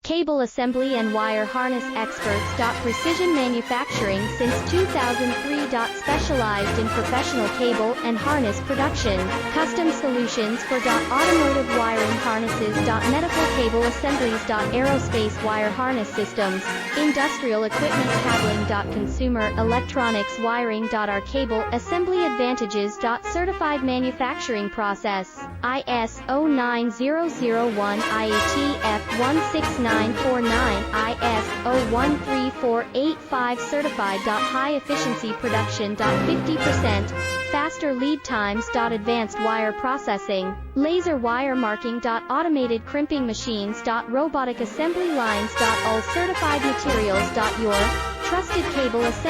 Cable assembly and wire harness experts. Precision manufacturing since 2003. Specialized in professional cable and harness production. Custom solutions for automotive wiring harnesses. Medical cable assemblies. Aerospace wire harness systems. Industrial equipment cabling. Consumer electronics wiring. Our cable assembly advantages. Certified manufacturing process. ISO 9001 IATF 16949 ISO 13485 certified. High efficiency production. 50% faster lead times. Advanced wire processing, laser wire marking. Automated crimping machines. Robotic assembly lines. All certified materials. Your trusted cable assembly